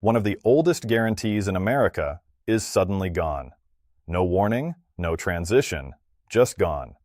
One of the oldest guarantees in America is suddenly gone. No warning, no transition, just gone.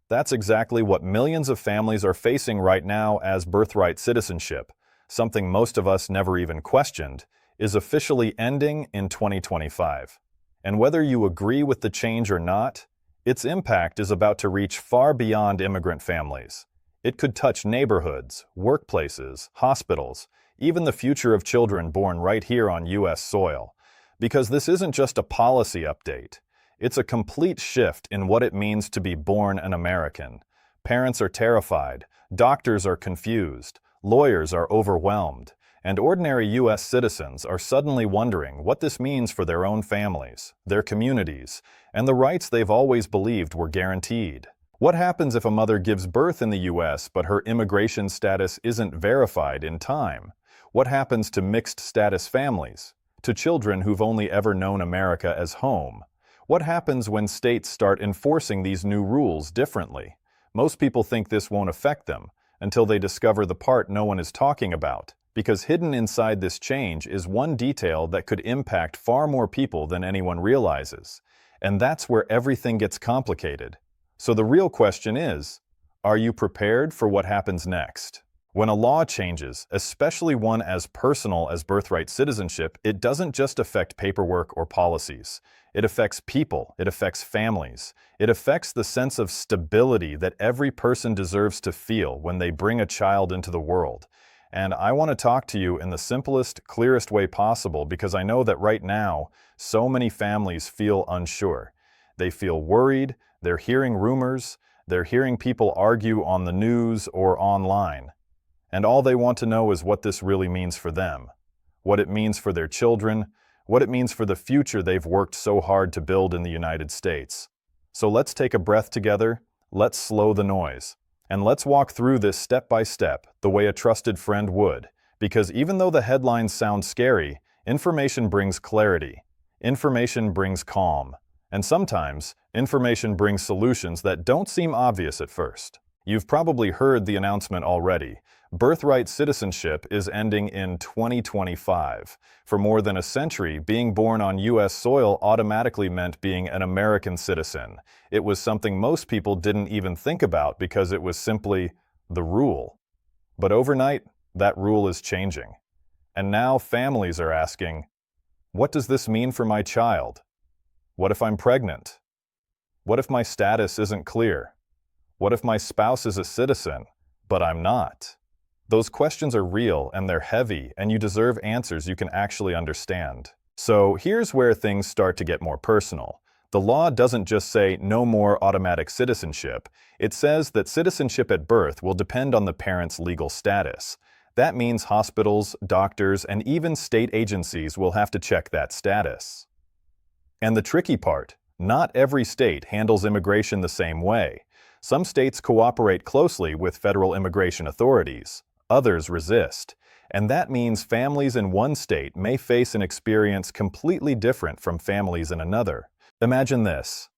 That's exactly what millions of families are facing right now as birthright citizenship, something most of us never even questioned, is officially ending in 2025. And whether you agree with the change or not, its impact is about to reach far beyond immigrant families. It could touch neighborhoods, workplaces, hospitals, even the future of children born right here on U.S. soil. Because this isn't just a policy update. It's a complete shift in what it means to be born an American. Parents are terrified, doctors are confused, lawyers are overwhelmed, and ordinary U.S. citizens are suddenly wondering what this means for their own families, their communities, and the rights they've always believed were guaranteed. What happens if a mother gives birth in the U.S. but her immigration status isn't verified in time? What happens to mixed-status families? To children who've only ever known America as home? What happens when states start enforcing these new rules differently? Most people think this won't affect them until they discover the part no one is talking about, because hidden inside this change is one detail that could impact far more people than anyone realizes. And that's where everything gets complicated. So the real question is, are you prepared for what happens next? When a law changes, especially one as personal as birthright citizenship, it doesn't just affect paperwork or policies. It affects people, it affects families. It affects the sense of stability that every person deserves to feel when they bring a child into the world. And I want to talk to you in the simplest, clearest way possible because I know that right now, so many families feel unsure. They feel worried, they're hearing rumors, they're hearing people argue on the news or online. And all they want to know is what this really means for them, what it means for their children, what it means for the future they've worked so hard to build in the United States. So let's take a breath together, let's slow the noise, and let's walk through this step by step, the way a trusted friend would. Because even though the headlines sound scary, information brings clarity, information brings calm, and sometimes information brings solutions that don't seem obvious at first. You've probably heard the announcement already. Birthright citizenship is ending in 2025. For more than a century, being born on U.S. soil automatically meant being an American citizen. It was something most people didn't even think about because it was simply the rule. But overnight, that rule is changing. And now families are asking, what does this mean for my child? What if I'm pregnant? What if my status isn't clear? What if my spouse is a citizen, but I'm not? Those questions are real and they're heavy, and you deserve answers you can actually understand. So here's where things start to get more personal. The law doesn't just say no more automatic citizenship. It says that citizenship at birth will depend on the parent's legal status. That means hospitals, doctors, and even state agencies will have to check that status. And the tricky part, not every state handles immigration the same way. Some states cooperate closely with federal immigration authorities. Others resist. And that means families in one state may face an experience completely different from families in another. Imagine this.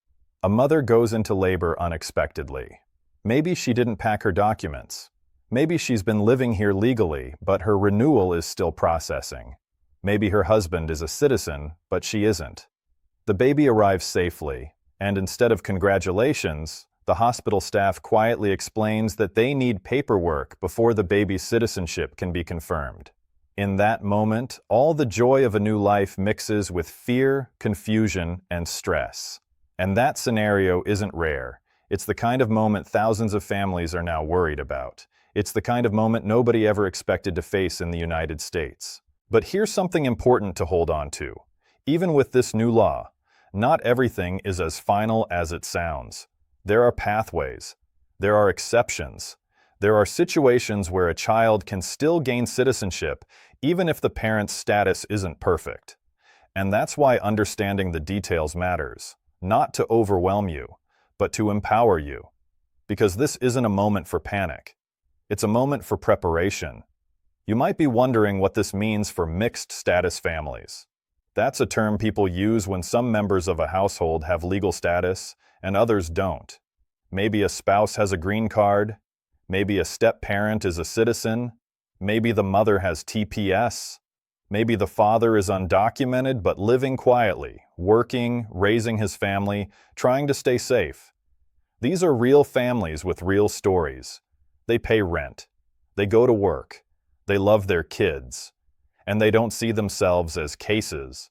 A mother goes into labor unexpectedly. Maybe she didn't pack her documents. Maybe she's been living here legally, but her renewal is still processing. Maybe her husband is a citizen, but she isn't. The baby arrives safely, and instead of congratulations, the hospital staff quietly explains that they need paperwork before the baby's citizenship can be confirmed. In that moment, all the joy of a new life mixes with fear, confusion, and stress. And that scenario isn't rare. It's the kind of moment thousands of families are now worried about. It's the kind of moment nobody ever expected to face in the United States. But here's something important to hold on to. Even with this new law, not everything is as final as it sounds. There are pathways. There are exceptions. There are situations where a child can still gain citizenship even if the parent's status isn't perfect. And that's why understanding the details matters, not to overwhelm you, but to empower you. Because this isn't a moment for panic. It's a moment for preparation. You might be wondering what this means for mixed status families. That's a term people use when some members of a household have legal status and others don't. Maybe a spouse has a green card, maybe a step-parent is a citizen, maybe the mother has TPS, Maybe the father is undocumented but living quietly, working, raising his family, trying to stay safe. These are real families with real stories. They pay rent. They go to work. They love their kids. And they don't see themselves as cases.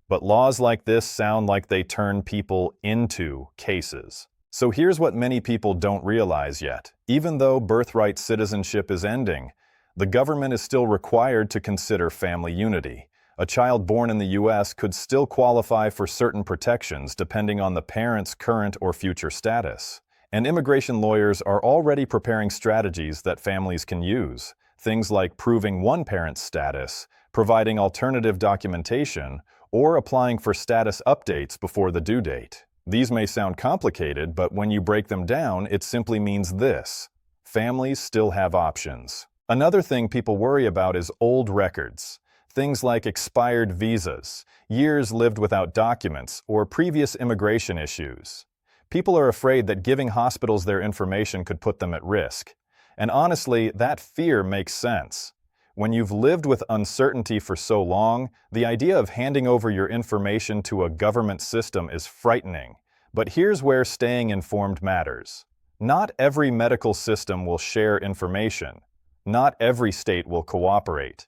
But laws like this sound like they turn people into cases. So here's what many people don't realize yet. Even though birthright citizenship is ending, the government is still required to consider family unity. A child born in the U.S. could still qualify for certain protections depending on the parent's current or future status. And immigration lawyers are already preparing strategies that families can use. Things like proving one parent's status, providing alternative documentation, or applying for status updates before the due date. These may sound complicated, but when you break them down, it simply means this: families still have options. Another thing people worry about is old records. Things like expired visas, years lived without documents, or previous immigration issues. People are afraid that giving hospitals their information could put them at risk. And honestly, that fear makes sense. When you've lived with uncertainty for so long, the idea of handing over your information to a government system is frightening. But here's where staying informed matters. Not every medical system will share information. Not every state will cooperate.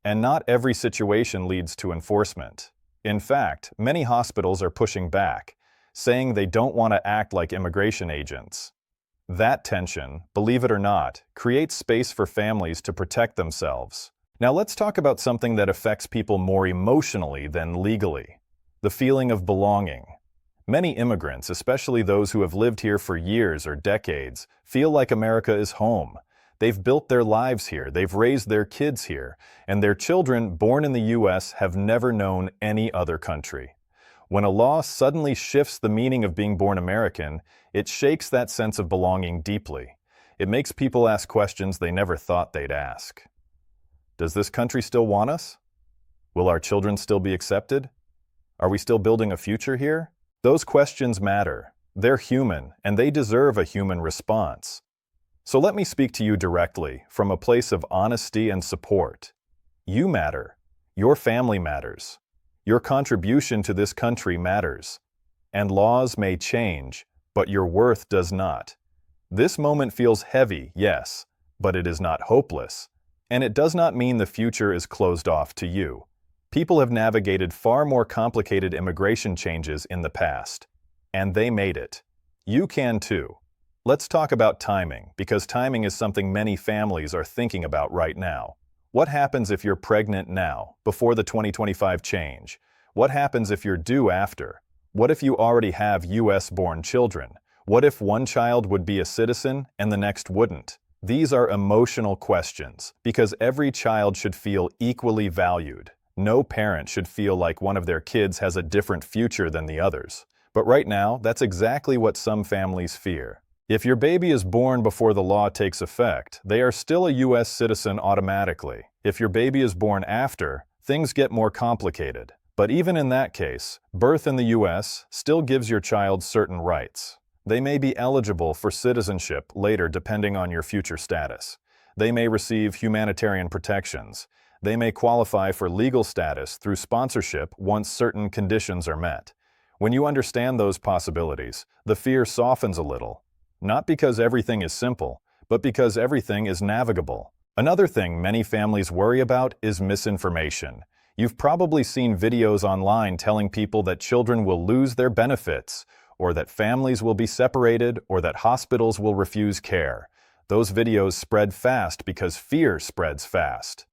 And not every situation leads to enforcement. In fact, many hospitals are pushing back, saying they don't want to act like immigration agents. That tension, believe it or not, creates space for families to protect themselves. Now let's talk about something that affects people more emotionally than legally: the feeling of belonging. Many immigrants, especially those who have lived here for years or decades, feel like America is home. They've built their lives here, they've raised their kids here, and their children born in the U.S. have never known any other country. When a law suddenly shifts the meaning of being born American, it shakes that sense of belonging deeply. It makes people ask questions they never thought they'd ask. Does this country still want us? Will our children still be accepted? Are we still building a future here? Those questions matter. They're human, and they deserve a human response. So let me speak to you directly, from a place of honesty and support. You matter. Your family matters. Your contribution to this country matters. And laws may change, but your worth does not. This moment feels heavy, yes, but it is not hopeless. And it does not mean the future is closed off to you. People have navigated far more complicated immigration changes in the past. And they made it. You can too. Let's talk about timing, because timing is something many families are thinking about right now. What happens if you're pregnant now, before the 2025 change? What happens if you're due after? What if you already have US-born children? What if one child would be a citizen and the next wouldn't? These are emotional questions, because every child should feel equally valued. No parent should feel like one of their kids has a different future than the others. But right now, that's exactly what some families fear. If your baby is born before the law takes effect, they are still a U.S. citizen automatically. If your baby is born after, things get more complicated. But even in that case, birth in the U.S. still gives your child certain rights. They may be eligible for citizenship later depending on your future status. They may receive humanitarian protections. They may qualify for legal status through sponsorship once certain conditions are met. When you understand those possibilities, the fear softens a little. Not because everything is simple, but because everything is navigable. Another thing many families worry about is misinformation. You've probably seen videos online telling people that children will lose their benefits, or that families will be separated, or that hospitals will refuse care. Those videos spread fast because fear spreads fast.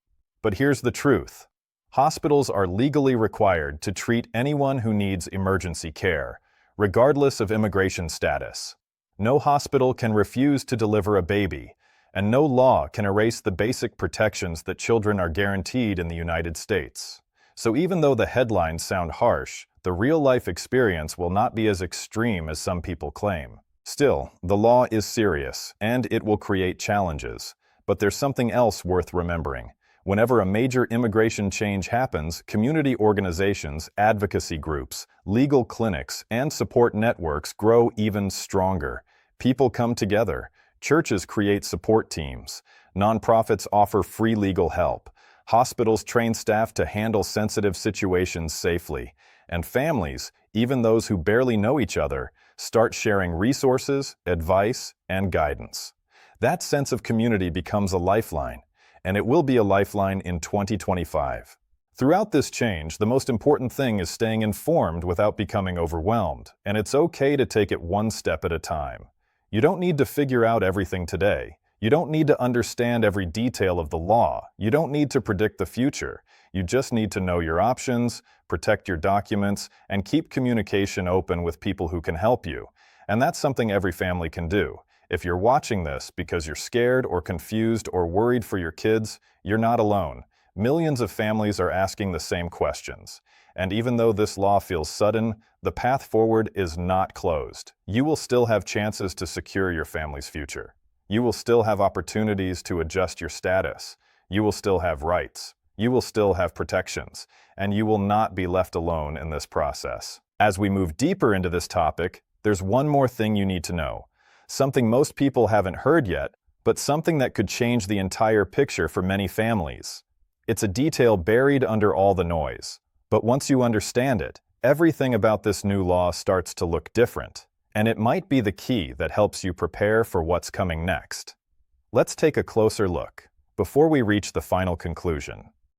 But here's the truth. Hospitals are legally required to treat anyone who needs emergency care, regardless of immigration status. No hospital can refuse to deliver a baby, and no law can erase the basic protections that children are guaranteed in the United States. So even though the headlines sound harsh, the real-life experience will not be as extreme as some people claim. Still, the law is serious, and it will create challenges. But there's something else worth remembering. Whenever a major immigration change happens, community organizations, advocacy groups, legal clinics, and support networks grow even stronger. People come together. Churches create support teams. Nonprofits offer free legal help. Hospitals train staff to handle sensitive situations safely, and families, even those who barely know each other, start sharing resources, advice, and guidance. That sense of community becomes a lifeline, and it will be a lifeline in 2025. Throughout this change, the most important thing is staying informed without becoming overwhelmed, and it's okay to take it one step at a time. You don't need to figure out everything today. You don't need to understand every detail of the law. You don't need to predict the future. You just need to know your options, protect your documents, and keep communication open with people who can help you. And that's something every family can do. If you're watching this because you're scared or confused or worried for your kids, you're not alone. Millions of families are asking the same questions. And even though this law feels sudden, the path forward is not closed. You will still have chances to secure your family's future. You will still have opportunities to adjust your status. You will still have rights. You will still have protections. And you will not be left alone in this process. As we move deeper into this topic, there's one more thing you need to know. Something most people haven't heard yet, but something that could change the entire picture for many families. It's a detail buried under all the noise. But once you understand it, everything about this new law starts to look different. And it might be the key that helps you prepare for what's coming next. Let's take a closer look. Before we reach the final conclusion,